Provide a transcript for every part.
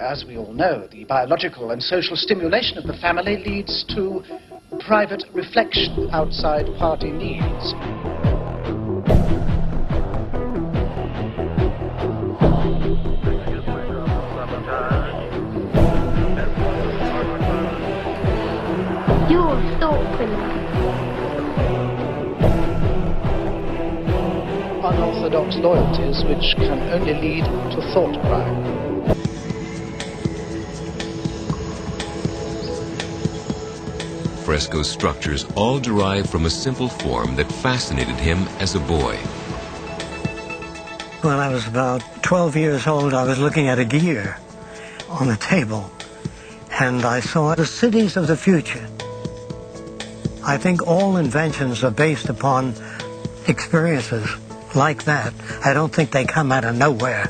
as we all know, the biological and social stimulation of the family leads to private reflection outside party needs. You're a thought criminal. Unorthodox loyalties which can only lead to thought crime. Fresco's structures all derive from a simple form that fascinated him as a boy. When I was about 12 years old, I was looking at a gear on the table, and I saw the cities of the future. I think all inventions are based upon experiences like that. I don't think they come out of nowhere.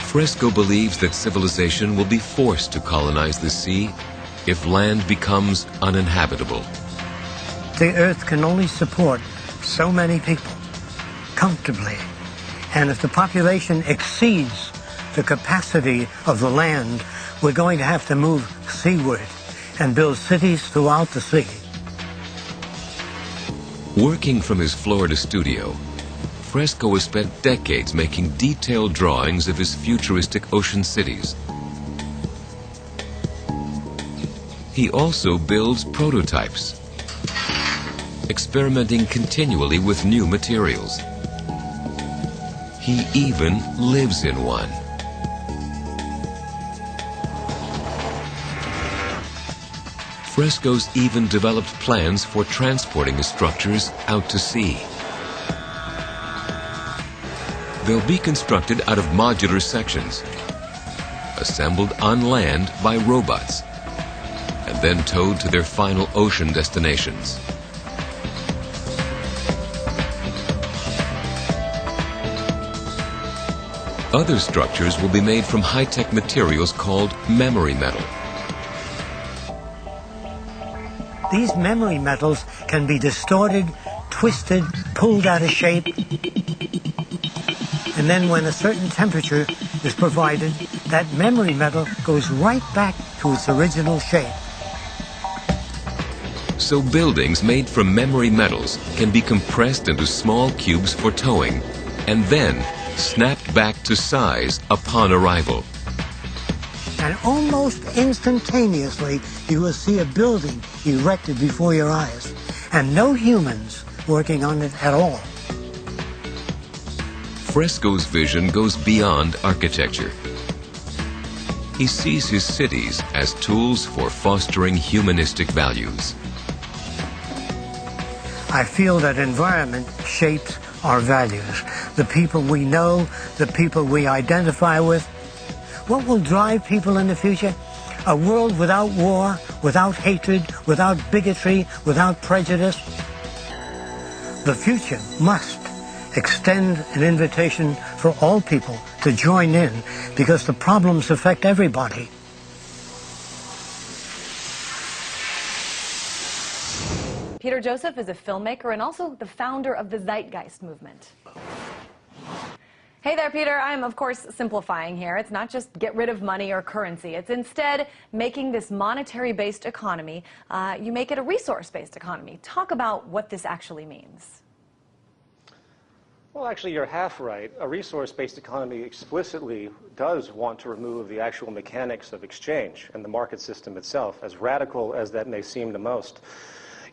Fresco believes that civilization will be forced to colonize the sea if land becomes uninhabitable. The Earth can only support so many people comfortably, and if the population exceeds the capacity of the land, we're going to have to move seaward and build cities throughout the sea. Working from his Florida studio, Fresco has spent decades making detailed drawings of his futuristic ocean cities. He also builds prototypes, experimenting continually with new materials. He even lives in one. Fresco's even developed plans for transporting his structures out to sea. They'll be constructed out of modular sections, assembled on land by robots, and then towed to their final ocean destinations. Other structures will be made from high-tech materials called memory metal. These memory metals can be distorted, twisted, pulled out of shape, and then when a certain temperature is provided, that memory metal goes right back to its original shape. So buildings made from memory metals can be compressed into small cubes for towing, and then snapped back to size upon arrival. And almost instantaneously, you will see a building erected before your eyes, and no humans working on it at all. Fresco's vision goes beyond architecture. He sees his cities as tools for fostering humanistic values. I feel that environment shapes our values. The people we know, the people we identify with. What will drive people in the future? A world without war, without hatred, without bigotry, without prejudice. The future must extend an invitation for all people to join in, because the problems affect everybody. Peter Joseph is a filmmaker and also the founder of the Zeitgeist movement. Hey there, Peter. I'm, of course, simplifying here. It's not just get rid of money or currency. It's instead making this monetary-based economy, you make it a resource-based economy. Talk about what this actually means. Well, actually, you're half right. A resource-based economy explicitly does want to remove the actual mechanics of exchange and the market system itself, as radical as that may seem to most.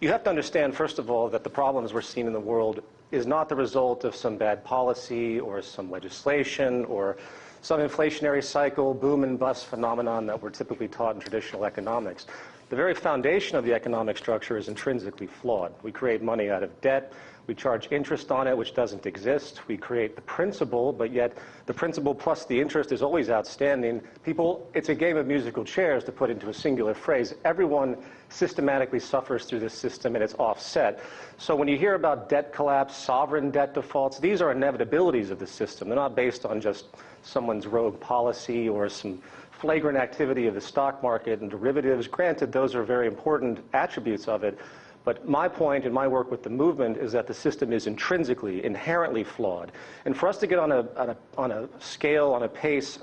You have to understand, first of all, that the problems we're seeing in the world is not the result of some bad policy or some legislation or some inflationary cycle, boom and bust phenomenon that we're typically taught in traditional economics. The very foundation of the economic structure is intrinsically flawed. We create money out of debt. We charge interest on it, which doesn't exist. We create the principal, but yet the principal plus the interest is always outstanding. People, it's a game of musical chairs, to put into a singular phrase. Everyone systematically suffers through this system, and it's offset. So when you hear about debt collapse, sovereign debt defaults, these are inevitabilities of the system. They're not based on just someone's rogue policy or some flagrant activity of the stock market and derivatives. Granted, those are very important attributes of it. But my point in my work with the movement is that the system is intrinsically, inherently flawed. And for us to get on a scale, on a pace,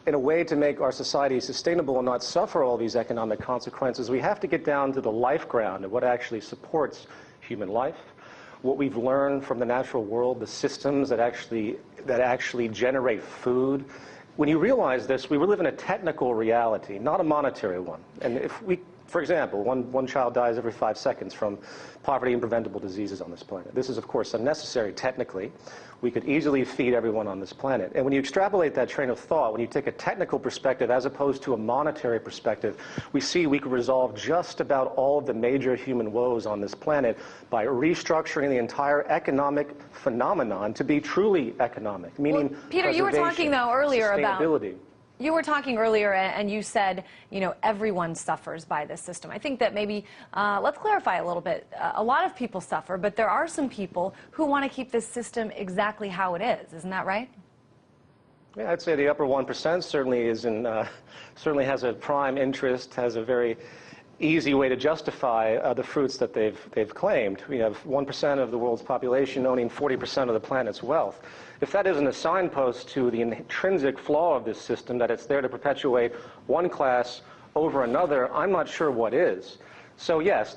in a way to make our society sustainable and not suffer all these economic consequences, we have to get down to the life ground of what actually supports human life, what we've learned from the natural world, the systems that actually generate food. When you realize this, we live in a technical reality, not a monetary one. And if we, for example, one child dies every 5 seconds from poverty and preventable diseases on this planet. This is, of course, unnecessary technically. We could easily feed everyone on this planet. And when you extrapolate that train of thought, when you take a technical perspective as opposed to a monetary perspective, we see we could resolve just about all of the major human woes on this planet by restructuring the entire economic phenomenon to be truly economic, meaning well, Peter, you were talking, though, earlier about sustainability. You were talking earlier, and you said, you know, everyone suffers by this system. I think that maybe, let's clarify a little bit. A lot of people suffer, but there are some people who want to keep this system exactly how it is. Isn't that right? Yeah, I'd say the upper 1% certainly has a prime interest, has a very easy way to justify the fruits that they've claimed. We have 1% of the world's population owning 40% of the planet's wealth. If that isn't a signpost to the intrinsic flaw of this system, that it's there to perpetuate one class over another, I'm not sure what is. So yes,